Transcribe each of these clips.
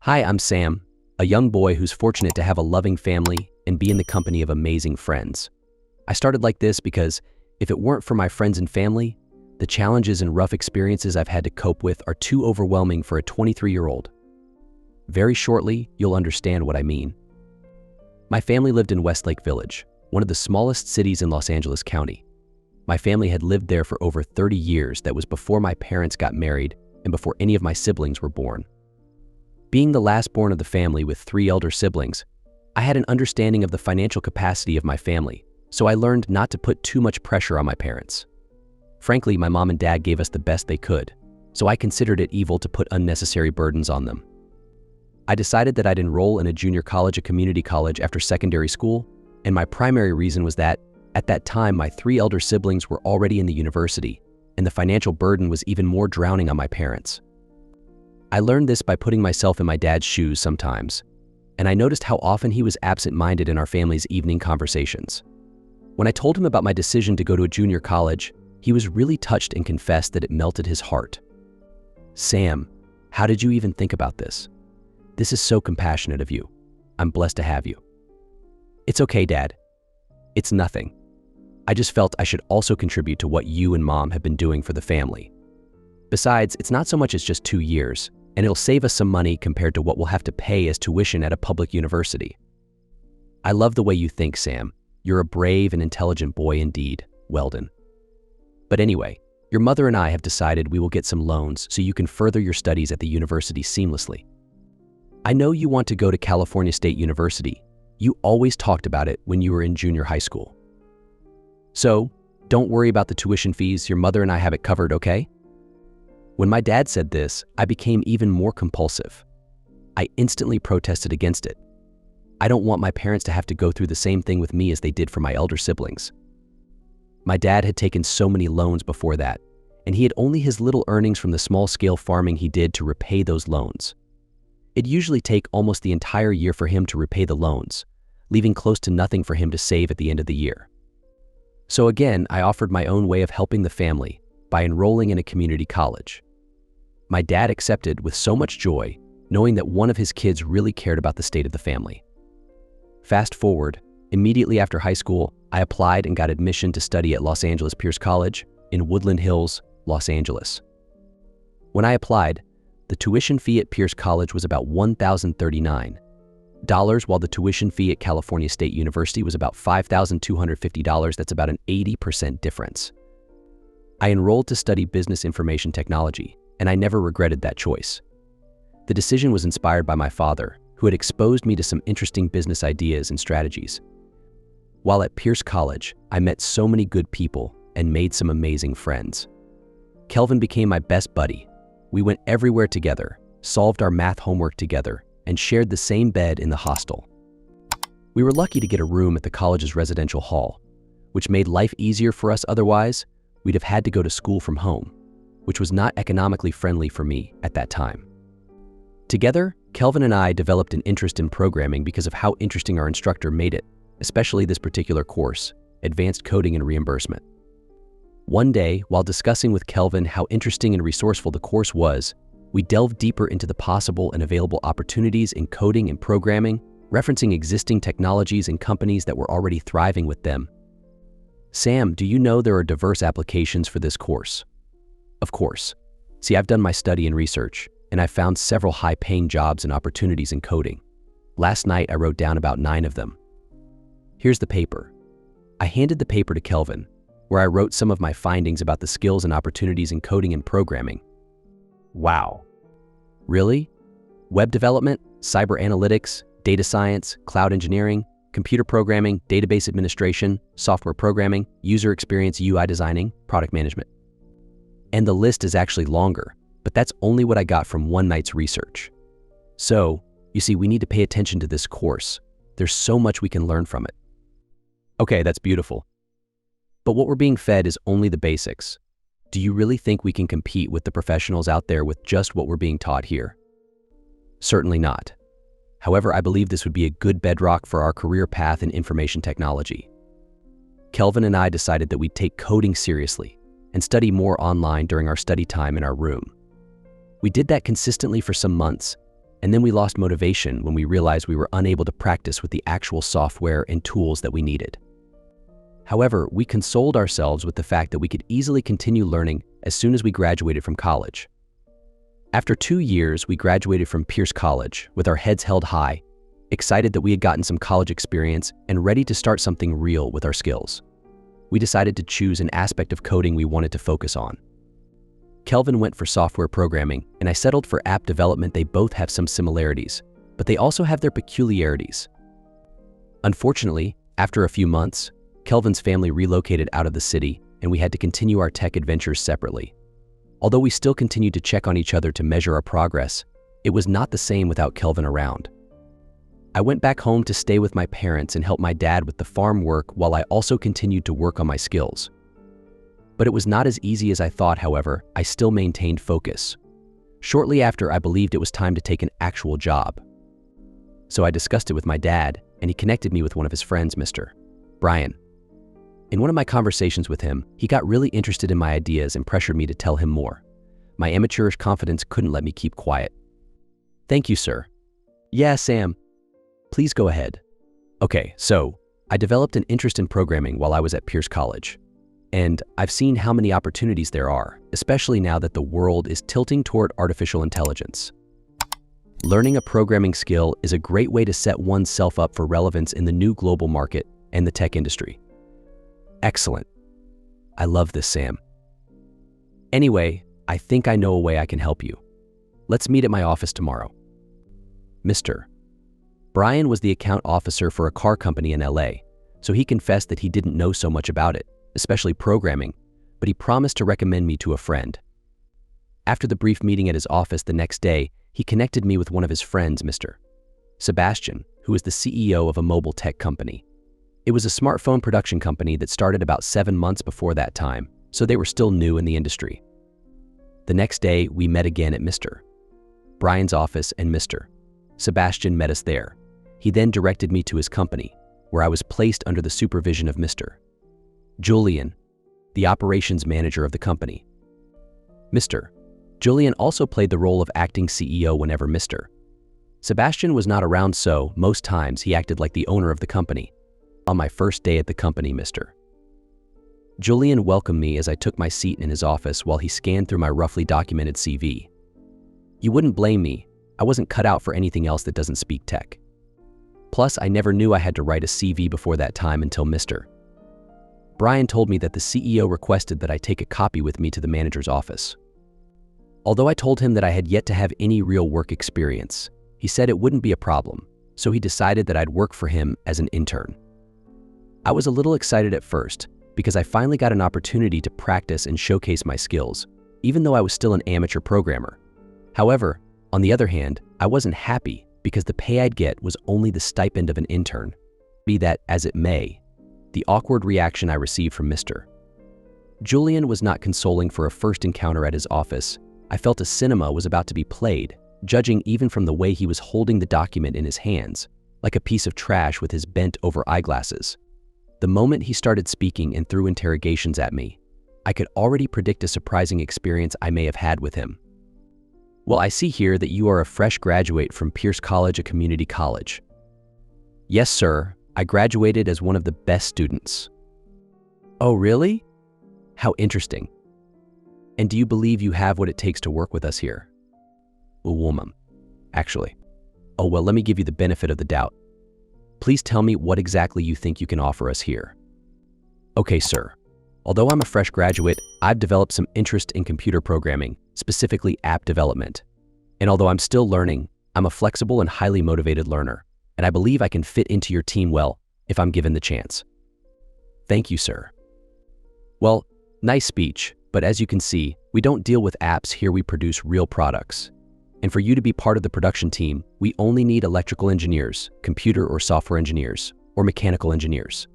Hi, I'm Sam, a young boy who's fortunate to have a loving family and be in the company of amazing friends. I started like this because if it weren't for my friends and family, the challenges and rough experiences I've had to cope with are too overwhelming for a 23-year-old. Very shortly, you'll understand what I mean. My family lived in Westlake Village, one of the smallest cities in Los Angeles County. My family had lived there for over 30 years. That was before my parents got married and before any of my siblings were born. Being the last born of the family with 3 elder siblings, I had an understanding of the financial capacity of my family, so I learned not to put too much pressure on my parents. Frankly, my mom and dad gave us the best they could, so I considered it evil to put unnecessary burdens on them. I decided that I'd enroll in a junior college, a community college after secondary school, and my primary reason was that, at that time, my 3 elder siblings were already in the university, and the financial burden was even more drowning on my parents. I learned this by putting myself in my dad's shoes sometimes, and I noticed how often he was absent-minded in our family's evening conversations. When I told him about my decision to go to a junior college, he was really touched and confessed that it melted his heart. "Sam, how did you even think about this? This is so compassionate of you. I'm blessed to have you." "It's okay, Dad. It's nothing. I just felt I should also contribute to what you and Mom have been doing for the family. Besides, it's not so much as just 2 years, and it'll save us some money compared to what we'll have to pay as tuition at a public university." "I love the way you think, Sam. You're a brave and intelligent boy indeed, Weldon. But anyway, your mother and I have decided we will get some loans so you can further your studies at the university seamlessly. I know you want to go to California State University. You always talked about it when you were in junior high school. So, don't worry about the tuition fees. Your mother and I have it covered, okay?" When my dad said this, I became even more compulsive. I instantly protested against it. I don't want my parents to have to go through the same thing with me as they did for my elder siblings. My dad had taken so many loans before that, and he had only his little earnings from the small-scale farming he did to repay those loans. It'd usually take almost the entire year for him to repay the loans, leaving close to nothing for him to save at the end of the year. So again, I offered my own way of helping the family by enrolling in a community college. My dad accepted with so much joy, knowing that one of his kids really cared about the state of the family. Fast forward, immediately after high school, I applied and got admission to study at Los Angeles Pierce College in Woodland Hills, Los Angeles. When I applied, the tuition fee at Pierce College was about $1,039, while the tuition fee at California State University was about $5,250. That's about an 80% difference. I enrolled to study business information technology, and I never regretted that choice. The decision was inspired by my father, who had exposed me to some interesting business ideas and strategies. While at Pierce College, I met so many good people and made some amazing friends. Kelvin became my best buddy. We went everywhere together, solved our math homework together, and shared the same bed in the hostel. We were lucky to get a room at the college's residential hall, which made life easier for us. Otherwise, we'd have had to go to school from home, which was not economically friendly for me at that time. Together, Kelvin and I developed an interest in programming because of how interesting our instructor made it, especially this particular course, Advanced Coding and Reimbursement. One day, while discussing with Kelvin how interesting and resourceful the course was, we delved deeper into the possible and available opportunities in coding and programming, referencing existing technologies and companies that were already thriving with them. "Sam, do you know there are diverse applications for this course?" "Of course. See, I've done my study and research, and I've found several high-paying jobs and opportunities in coding. Last night, I wrote down about 9 of them. Here's the paper." I handed the paper to Kelvin, where I wrote some of my findings about the skills and opportunities in coding and programming. "Wow. Really? Web development, cyber analytics, data science, cloud engineering, computer programming, database administration, software programming, user experience UI designing, product management." And the list is actually longer, but that's only what I got from one night's research. So, you see, we need to pay attention to this course. There's so much we can learn from it. Okay, that's beautiful. But what we're being fed is only the basics. Do you really think we can compete with the professionals out there with just what we're being taught here? Certainly not. However, I believe this would be a good bedrock for our career path in information technology. Kelvin and I decided that we'd take coding seriously and study more online during our study time in our room. We did that consistently for some months, and then we lost motivation when we realized we were unable to practice with the actual software and tools that we needed. However, we consoled ourselves with the fact that we could easily continue learning as soon as we graduated from college. After 2 years, we graduated from Pierce College with our heads held high, excited that we had gotten some college experience and ready to start something real with our skills. We decided to choose an aspect of coding we wanted to focus on. Kelvin went for software programming, and I settled for app development. They both have some similarities, but they also have their peculiarities. Unfortunately, after a few months, Kelvin's family relocated out of the city, and we had to continue our tech adventures separately. Although we still continued to check on each other to measure our progress, it was not the same without Kelvin around. I went back home to stay with my parents and help my dad with the farm work while I also continued to work on my skills. But it was not as easy as I thought. However, I still maintained focus. Shortly after, I believed it was time to take an actual job. So I discussed it with my dad, and he connected me with one of his friends, Mr. Brian. In one of my conversations with him, he got really interested in my ideas and pressured me to tell him more. My amateurish confidence couldn't let me keep quiet. "Thank you, sir." "Yeah, Sam. Please go ahead." "Okay, so I developed an interest in programming while I was at Pierce College. And I've seen how many opportunities there are, especially now that the world is tilting toward artificial intelligence. Learning a programming skill is a great way to set oneself up for relevance in the new global market and the tech industry." "Excellent. I love this, Sam. Anyway, I think I know a way I can help you. Let's meet at my office tomorrow." Mr. Brian was the account officer for a car company in LA, so he confessed that he didn't know so much about it, especially programming, but he promised to recommend me to a friend. After the brief meeting at his office the next day, he connected me with one of his friends, Mr. Sebastian, who is the CEO of a mobile tech company. It was a smartphone production company that started about 7 months before that time, so they were still new in the industry. The next day, we met again at Mr. Brian's office, and Mr. Sebastian met us there. He then directed me to his company, where I was placed under the supervision of Mr. Julian, the operations manager of the company. Mr. Julian also played the role of acting CEO whenever Mr. Sebastian was not around, so most times he acted like the owner of the company. On my first day at the company, Mr. Julian welcomed me as I took my seat in his office while he scanned through my roughly documented CV. You wouldn't blame me. I wasn't cut out for anything else that doesn't speak tech. Plus, I never knew I had to write a CV before that time until Mr. Brian told me that the CEO requested that I take a copy with me to the manager's office. Although I told him that I had yet to have any real work experience, he said it wouldn't be a problem, so he decided that I'd work for him as an intern. I was a little excited at first because I finally got an opportunity to practice and showcase my skills, even though I was still an amateur programmer. However, on the other hand, I wasn't happy because the pay I'd get was only the stipend of an intern. Be that as it may, the awkward reaction I received from Mr. Julian was not consoling. For a first encounter at his office, I felt a cinema was about to be played, judging even from the way he was holding the document in his hands, like a piece of trash with his bent-over eyeglasses. The moment he started speaking and threw interrogations at me, I could already predict a surprising experience I may have had with him. "Well, I see here that you are a fresh graduate from Pierce College, a community college." "Yes, sir. I graduated as one of the best students." "Oh, really? How interesting. And do you believe you have what it takes to work with us here?" "Woman, actually." "Oh, well, let me give you the benefit of the doubt. Please tell me what exactly you think you can offer us here." "Okay, sir. Although I'm a fresh graduate, I've developed some interest in computer programming, specifically app development. And although I'm still learning, I'm a flexible and highly motivated learner, and I believe I can fit into your team well if I'm given the chance." "Thank you, sir." "Well, nice speech, but as you can see, we don't deal with apps here. We produce real products. And for you to be part of the production team, we only need electrical engineers, computer or software engineers, or mechanical engineers.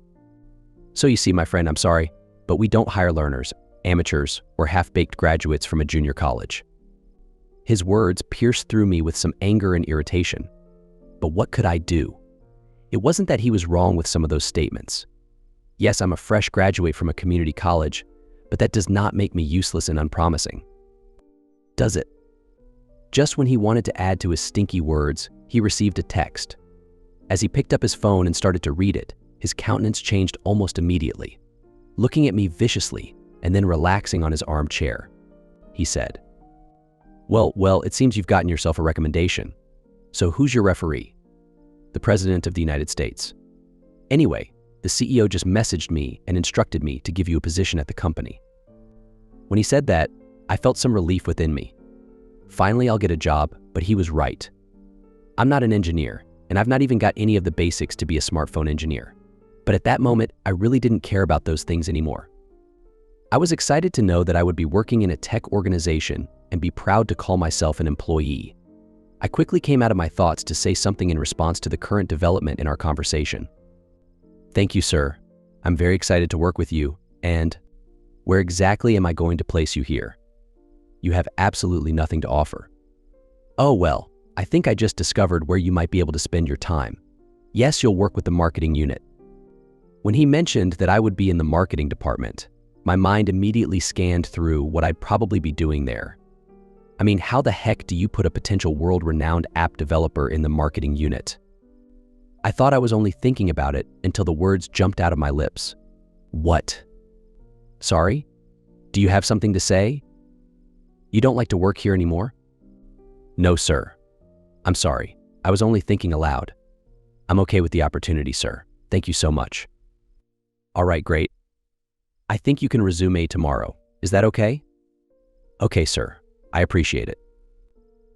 So you see, my friend, I'm sorry, but we don't hire learners, amateurs, or half-baked graduates from a junior college." His words pierced through me with some anger and irritation. But what could I do? It wasn't that he was wrong with some of those statements. Yes, I'm a fresh graduate from a community college, but that does not make me useless and unpromising. Does it? Just when he wanted to add to his stinky words, he received a text. As he picked up his phone and started to read it, his countenance changed almost immediately. Looking at me viciously and then relaxing on his armchair, he said, Well, it seems you've gotten yourself a recommendation. So who's your referee? The President of the United States. Anyway, the CEO just messaged me and instructed me to give you a position at the company. When he said that, I felt some relief within me. Finally, I'll get a job, but he was right. I'm not an engineer, and I've not even got any of the basics to be a smartphone engineer. But at that moment, I really didn't care about those things anymore. I was excited to know that I would be working in a tech organization and be proud to call myself an employee. I quickly came out of my thoughts to say something in response to the current development in our conversation. Thank you, sir. I'm very excited to work with you, and where exactly am I going to place you here? You have absolutely nothing to offer. Oh, well, I think I just discovered where you might be able to spend your time. Yes, you'll work with the marketing unit. When he mentioned that I would be in the marketing department, my mind immediately scanned through what I'd probably be doing there. I mean, how the heck do you put a potential world-renowned app developer in the marketing unit? I thought I was only thinking about it until the words jumped out of my lips. What? Sorry? Do you have something to say? You don't like to work here anymore? No, sir. I'm sorry. I was only thinking aloud. I'm okay with the opportunity, sir. Thank you so much. All right, great. I think you can resume tomorrow. Is that okay? Okay, sir. I appreciate it.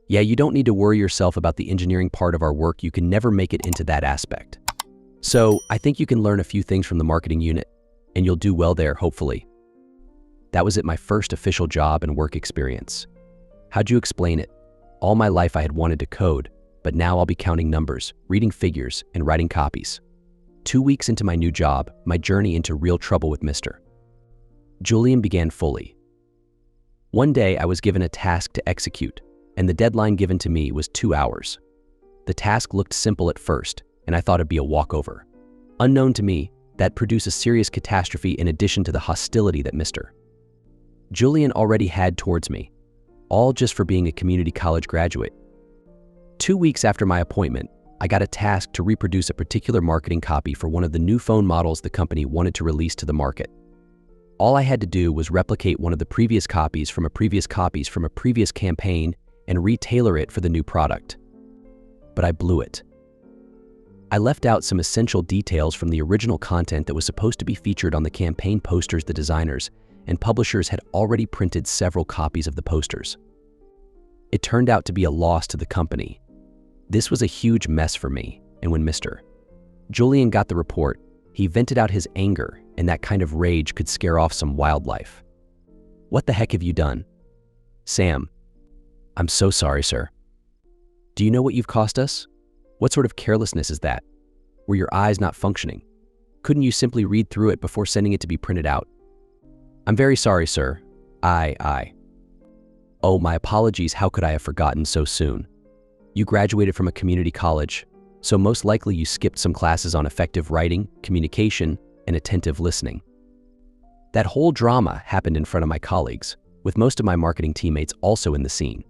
Yeah, you don't need to worry yourself about the engineering part of our work. You can never make it into that aspect. So I think you can learn a few things from the marketing unit, and you'll do well there, hopefully. That was my first official job and work experience. How'd you explain it? All my life I had wanted to code, but now I'll be counting numbers, reading figures, and writing copies. 2 weeks into my new job, my journey into real trouble with Mr. Julian began fully. One day I was given a task to execute, and the deadline given to me was 2 hours. The task looked simple at first, and I thought it'd be a walkover. Unknown to me, that produced a serious catastrophe in addition to the hostility that Mr. Julian already had towards me, all just for being a community college graduate. 2 weeks after my appointment, I got a task to reproduce a particular marketing copy for one of the new phone models the company wanted to release to the market. All I had to do was replicate one of the previous copies from a previous campaign and retailor it for the new product. But I blew it. I left out some essential details from the original content that was supposed to be featured on the campaign posters. The designers and publishers had already printed several copies of the posters. It turned out to be a loss to the company. This was a huge mess for me, and when Mr. Julian got the report, he vented out his anger, and that kind of rage could scare off some wildlife. What the heck have you done? Sam. I'm so sorry, sir. Do you know what you've cost us? What sort of carelessness is that? Were your eyes not functioning? Couldn't you simply read through it before sending it to be printed out? I'm very sorry, sir. Oh, my apologies. How could I have forgotten so soon? You graduated from a community college, so most likely you skipped some classes on effective writing, communication, and attentive listening. That whole drama happened in front of my colleagues, with most of my marketing teammates also in the scene.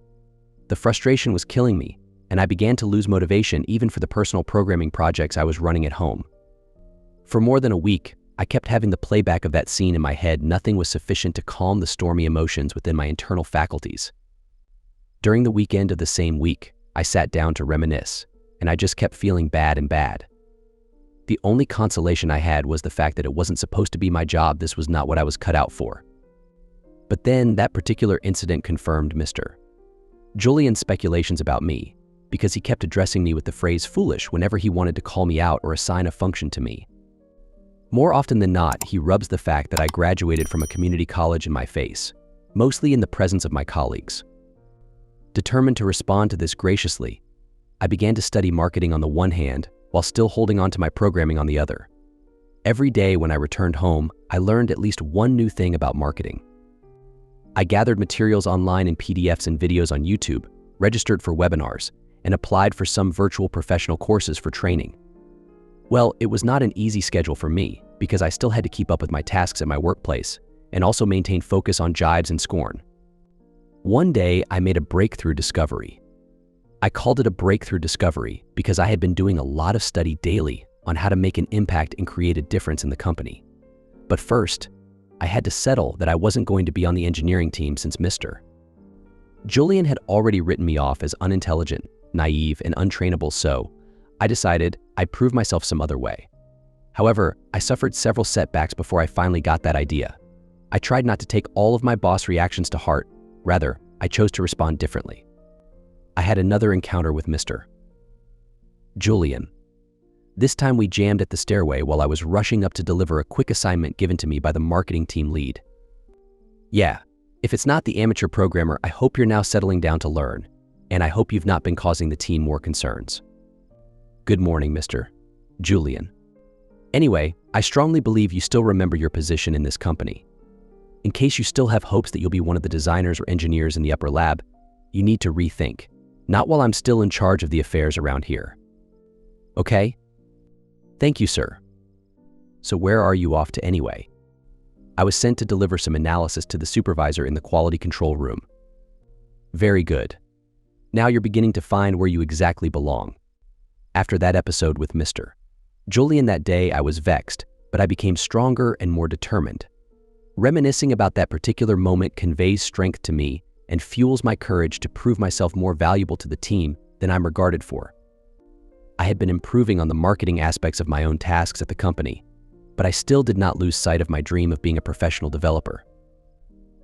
The frustration was killing me, and I began to lose motivation even for the personal programming projects I was running at home. For more than a week, I kept having the playback of that scene in my head. Nothing was sufficient to calm the stormy emotions within my internal faculties. During the weekend of the same week, I sat down to reminisce, and I just kept feeling bad and bad. The only consolation I had was the fact that it wasn't supposed to be my job. This was not what I was cut out for. But then that particular incident confirmed Mr. Julian's speculations about me, because he kept addressing me with the phrase foolish whenever he wanted to call me out or assign a function to me. More often than not, he rubs the fact that I graduated from a community college in my face, mostly in the presence of my colleagues. Determined to respond to this graciously, I began to study marketing on the one hand while still holding on to my programming on the other. Every day when I returned home, I learned at least one new thing about marketing. I gathered materials online in PDFs and videos on YouTube, registered for webinars, and applied for some virtual professional courses for training. Well, it was not an easy schedule for me because I still had to keep up with my tasks at my workplace and also maintain focus on jibes and scorn. One day, I made a breakthrough discovery. I called it a breakthrough discovery because I had been doing a lot of study daily on how to make an impact and create a difference in the company. But first, I had to settle that I wasn't going to be on the engineering team since Mr. Julian had already written me off as unintelligent, naive, and untrainable, so I decided I'd prove myself some other way. However, I suffered several setbacks before I finally got that idea. I tried not to take all of my boss reactions to heart. Rather, I chose to respond differently. I had another encounter with Mr. Julian. This time we jammed at the stairway while I was rushing up to deliver a quick assignment given to me by the marketing team lead. Yeah, if it's not the amateur programmer, I hope you're now settling down to learn, and I hope you've not been causing the team more concerns. Good morning, Mr. Julian. Anyway, I strongly believe you still remember your position in this company. In case you still have hopes that you'll be one of the designers or engineers in the upper lab, you need to rethink, not while I'm still in charge of the affairs around here. Okay? Thank you, sir. So where are you off to anyway? I was sent to deliver some analysis to the supervisor in the quality control room. Very good. Now you're beginning to find where you exactly belong. After that episode with Mr. Julian that day, I was vexed, but I became stronger and more determined. Reminiscing about that particular moment conveys strength to me and fuels my courage to prove myself more valuable to the team than I'm regarded for. I had been improving on the marketing aspects of my own tasks at the company, but I still did not lose sight of my dream of being a professional developer.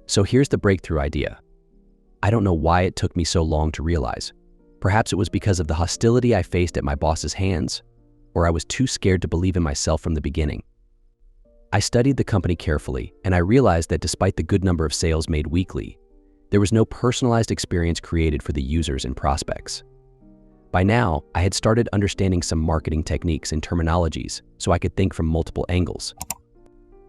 So here's the breakthrough idea. I don't know why it took me so long to realize. Perhaps it was because of the hostility I faced at my boss's hands, or I was too scared to believe in myself from the beginning. I studied the company carefully, and I realized that despite the good number of sales made weekly, there was no personalized experience created for the users and prospects. By now, I had started understanding some marketing techniques and terminologies so I could think from multiple angles.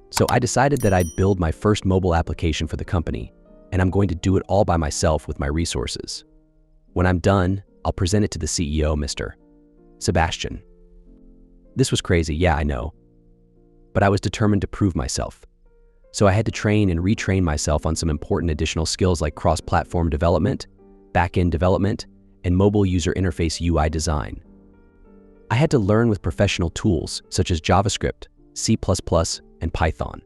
So I decided that I'd build my first mobile application for the company, and I'm going to do it all by myself with my resources. When I'm done, I'll present it to the CEO, Mr. Sebastian. This was crazy, yeah, I know. But I was determined to prove myself. So I had to train and retrain myself on some important additional skills like cross-platform development, back-end development, and mobile user interface UI design. I had to learn with professional tools such as JavaScript, C++, and Python.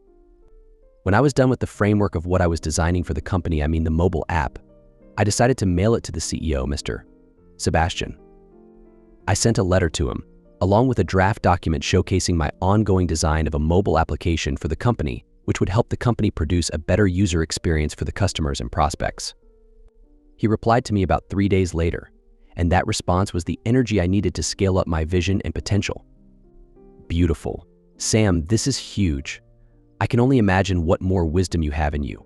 When I was done with the framework of what I was designing for the company, I mean the mobile app, I decided to mail it to the CEO, Mr. Sebastian. I sent a letter to him, along with a draft document showcasing my ongoing design of a mobile application for the company, which would help the company produce a better user experience for the customers and prospects. He replied to me about 3 days later, and that response was the energy I needed to scale up my vision and potential. Beautiful. Sam, this is huge. I can only imagine what more wisdom you have in you.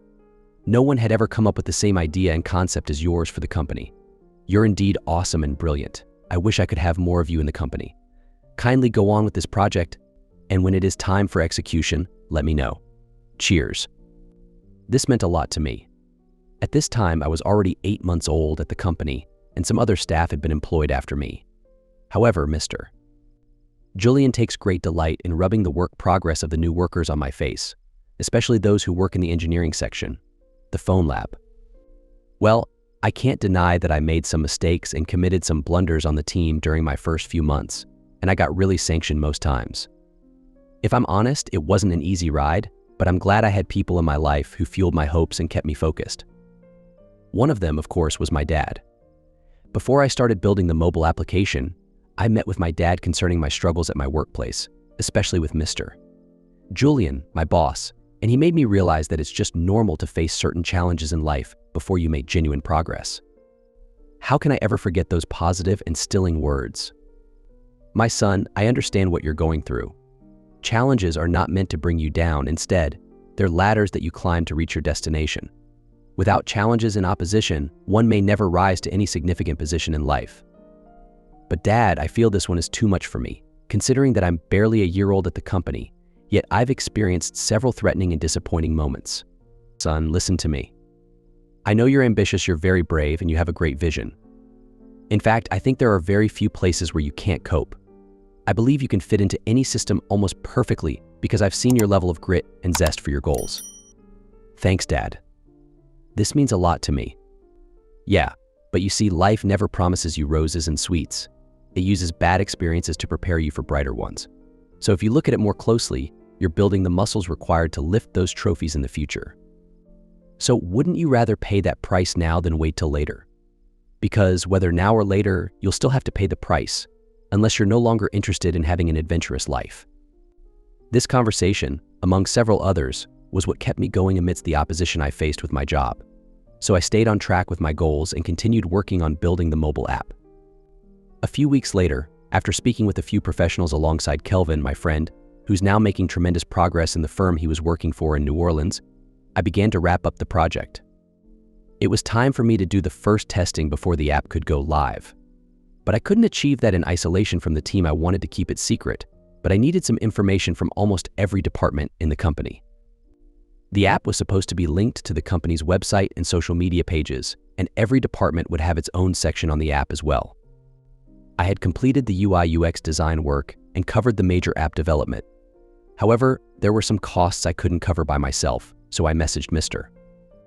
No one had ever come up with the same idea and concept as yours for the company. You're indeed awesome and brilliant. I wish I could have more of you in the company. Kindly go on with this project, and when it is time for execution, let me know. Cheers. This meant a lot to me. At this time, I was already 8 months old at the company, and some other staff had been employed after me. However, Mr. Julian takes great delight in rubbing the work progress of the new workers on my face, especially those who work in the engineering section, the phone lab. Well, I can't deny that I made some mistakes and committed some blunders on the team during my first few months, and I got really sanctioned most times. If I'm honest, it wasn't an easy ride, but I'm glad I had people in my life who fueled my hopes and kept me focused. One of them, of course, was my dad. Before I started building the mobile application, I met with my dad concerning my struggles at my workplace, especially with Mr. Julian, my boss, and he made me realize that it's just normal to face certain challenges in life before you make genuine progress. How can I ever forget those positive and stilling words? My son, I understand what you're going through. Challenges are not meant to bring you down. Instead, they're ladders that you climb to reach your destination. Without challenges and opposition, one may never rise to any significant position in life. But Dad, I feel this one is too much for me, considering that I'm barely a year old at the company, yet I've experienced several threatening and disappointing moments. Son, listen to me. I know you're ambitious, you're very brave, and you have a great vision. In fact, I think there are very few places where you can't cope. I believe you can fit into any system almost perfectly because I've seen your level of grit and zest for your goals. Thanks, Dad. This means a lot to me, Yeah, but you see, life never promises you roses and sweets. It uses bad experiences to prepare you for brighter ones. So if you look at it more closely, you're building the muscles required to lift those trophies in the future. So wouldn't you rather pay that price now than wait till later? Because whether now or later, you'll still have to pay the price, unless you're no longer interested in having an adventurous life. This conversation, among several others, was what kept me going amidst the opposition I faced with my job. So I stayed on track with my goals and continued working on building the mobile app. A few weeks later, after speaking with a few professionals alongside Kelvin, my friend, who's now making tremendous progress in the firm he was working for in New Orleans, I began to wrap up the project. It was time for me to do the first testing before the app could go live. But I couldn't achieve that in isolation from the team. I wanted to keep it secret, but I needed some information from almost every department in the company. The app was supposed to be linked to the company's website and social media pages, and every department would have its own section on the app as well. I had completed the UI/UX design work and covered the major app development. However, there were some costs I couldn't cover by myself, so I messaged Mr.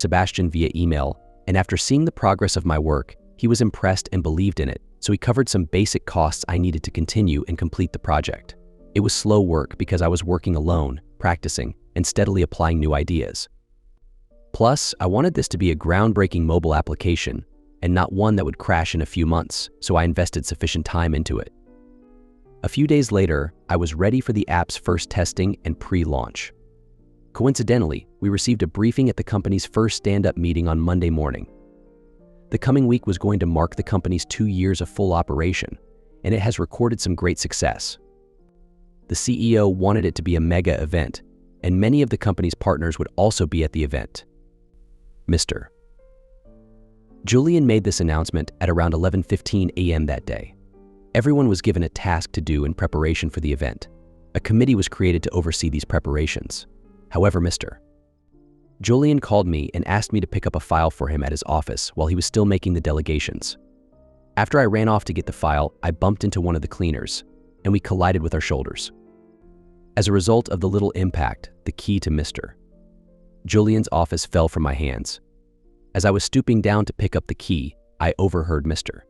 Sebastian via email, and after seeing the progress of my work, he was impressed and believed in it, so he covered some basic costs I needed to continue and complete the project. It was slow work because I was working alone, practicing, and steadily applying new ideas. Plus, I wanted this to be a groundbreaking mobile application and not one that would crash in a few months, so I invested sufficient time into it. A few days later, I was ready for the app's first testing and pre-launch. Coincidentally, we received a briefing at the company's first stand-up meeting on Monday morning. The coming week was going to mark the company's 2 years of full operation, and it has recorded some great success. The CEO wanted it to be a mega event, and many of the company's partners would also be at the event. Mr. Julian made this announcement at around 11:15 a.m. that day. Everyone was given a task to do in preparation for the event. A committee was created to oversee these preparations. However, Mr. Julian called me and asked me to pick up a file for him at his office while he was still making the delegations. After I ran off to get the file, I bumped into one of the cleaners, and we collided with our shoulders. As a result of the little impact, the key to Mr. Julian's office fell from my hands. As I was stooping down to pick up the key, I overheard Mr.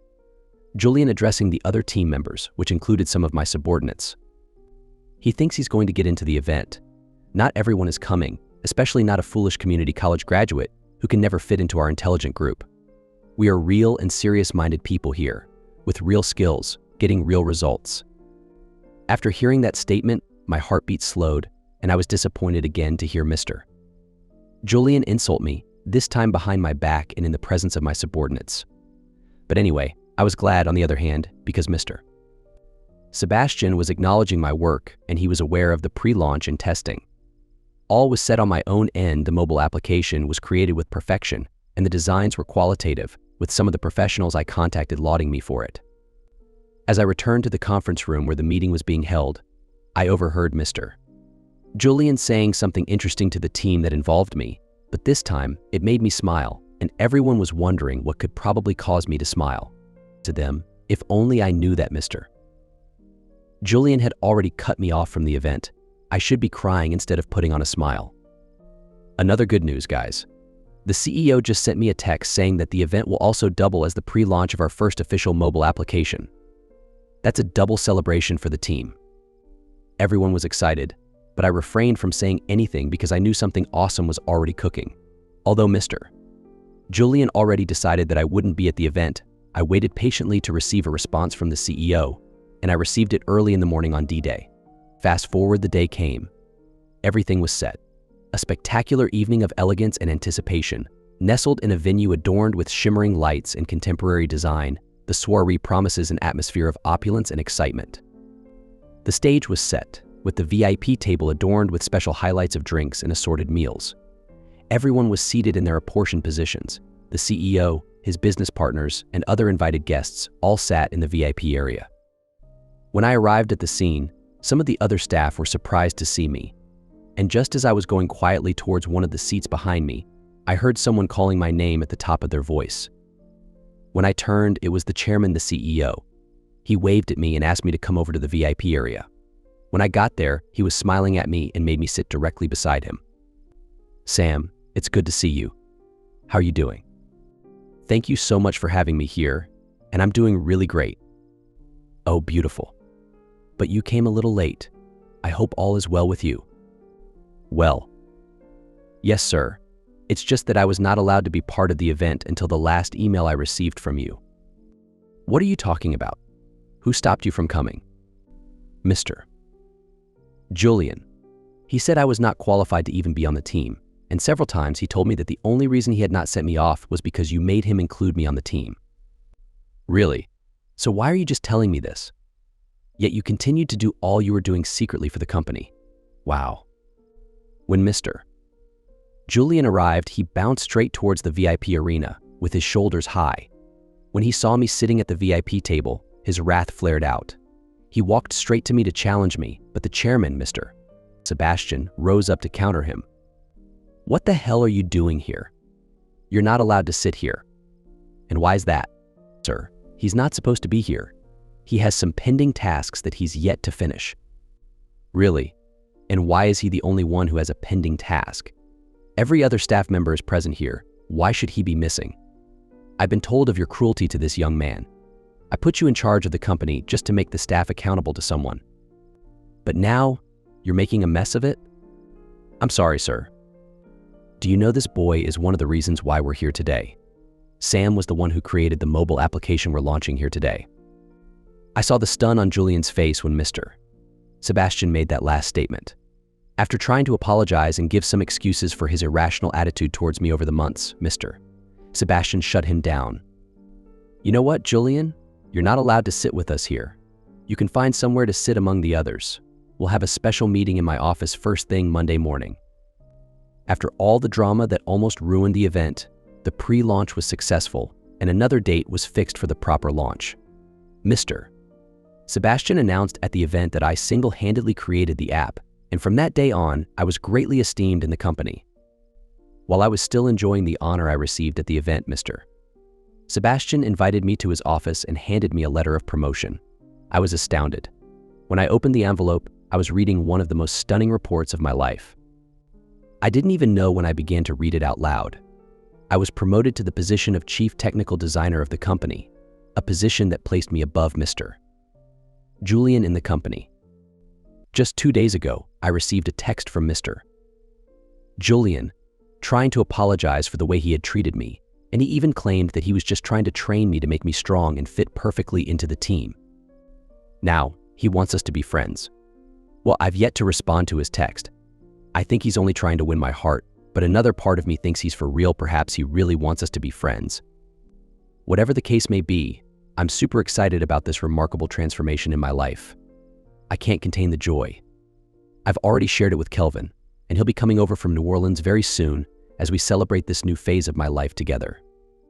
Julian addressing the other team members, which included some of my subordinates. He thinks he's going to get into the event. Not everyone is coming, especially not a foolish community college graduate who can never fit into our intelligent group. We are real and serious-minded people here, with real skills, getting real results. After hearing that statement, my heartbeat slowed, and I was disappointed again to hear Mr. Julian insult me, this time behind my back and in the presence of my subordinates. But anyway, I was glad, on the other hand, because Mr. Sebastian was acknowledging my work, and he was aware of the pre-launch and testing. All was set on my own end. The mobile application was created with perfection, and the designs were qualitative, with some of the professionals I contacted lauding me for it. As I returned to the conference room where the meeting was being held, I overheard Mr. Julian saying something interesting to the team that involved me, but this time it made me smile, and everyone was wondering what could probably cause me to smile. To them, if only I knew that Mr. Julian had already cut me off from the event. I should be crying instead of putting on a smile. Another good news, guys. The CEO just sent me a text saying that the event will also double as the pre-launch of our first official mobile application. That's a double celebration for the team. Everyone was excited, but I refrained from saying anything because I knew something awesome was already cooking. Although Mr. Julian already decided that I wouldn't be at the event, I waited patiently to receive a response from the CEO, and I received it early in the morning on D-Day. Fast forward, the day came. Everything was set. A spectacular evening of elegance and anticipation, nestled in a venue adorned with shimmering lights and contemporary design. The soiree promises an atmosphere of opulence and excitement. The stage was set, with the VIP table adorned with special highlights of drinks and assorted meals. Everyone was seated in their apportioned positions. The CEO, his business partners, and other invited guests all sat in the VIP area. When I arrived at the scene, some of the other staff were surprised to see me, and just as I was going quietly towards one of the seats behind me, I heard someone calling my name at the top of their voice. When I turned, it was the chairman, the CEO. He waved at me and asked me to come over to the VIP area. When I got there, he was smiling at me and made me sit directly beside him. "Sam, it's good to see you. How are you doing?" Thank you so much for having me here, and I'm doing really great. Oh, beautiful. But you came a little late. I hope all is well with you. Well, yes, sir. It's just that I was not allowed to be part of the event until the last email I received from you. What are you talking about? Who stopped you from coming? Mr. Julian. He said I was not qualified to even be on the team, and several times he told me that the only reason he had not sent me off was because you made him include me on the team. Really? So why are you just telling me this? Yet you continued to do all you were doing secretly for the company. Wow. When Mr. Julian arrived, he bounced straight towards the VIP arena with his shoulders high. When he saw me sitting at the VIP table, his wrath flared out. He walked straight to me to challenge me, but the chairman, Mr. Sebastian, rose up to counter him. What the hell are you doing here? You're not allowed to sit here. And why's that? Sir, he's not supposed to be here. He has some pending tasks that he's yet to finish. Really? And why is he the only one who has a pending task? Every other staff member is present here. Why should he be missing? I've been told of your cruelty to this young man. I put you in charge of the company just to make the staff accountable to someone. But now, you're making a mess of it? I'm sorry, sir. Do you know this boy is one of the reasons why we're here today? Sam was the one who created the mobile application we're launching here today. I saw the stun on Julian's face when Mr. Sebastian made that last statement. After trying to apologize and give some excuses for his irrational attitude towards me over the months, Mr. Sebastian shut him down. You know what, Julian? You're not allowed to sit with us here. You can find somewhere to sit among the others. We'll have a special meeting in my office first thing Monday morning. After all the drama that almost ruined the event, the pre-launch was successful and another date was fixed for the proper launch. Mr. Sebastian announced at the event that I single-handedly created the app, and from that day on, I was greatly esteemed in the company. While I was still enjoying the honor I received at the event, Mr. Sebastian invited me to his office and handed me a letter of promotion. I was astounded. When I opened the envelope, I was reading one of the most stunning reports of my life. I didn't even know when I began to read it out loud. I was promoted to the position of Chief Technical Designer of the company, a position that placed me above Mr. Julian in the company. Just 2 days ago, I received a text from Mr. Julian, trying to apologize for the way he had treated me, and he even claimed that he was just trying to train me to make me strong and fit perfectly into the team. Now, he wants us to be friends. Well, I've yet to respond to his text. I think he's only trying to win my heart, but another part of me thinks he's for real. Perhaps he really wants us to be friends. Whatever the case may be, I'm super excited about this remarkable transformation in my life. I can't contain the joy. I've already shared it with Kelvin, and he'll be coming over from New Orleans very soon as we celebrate this new phase of my life together.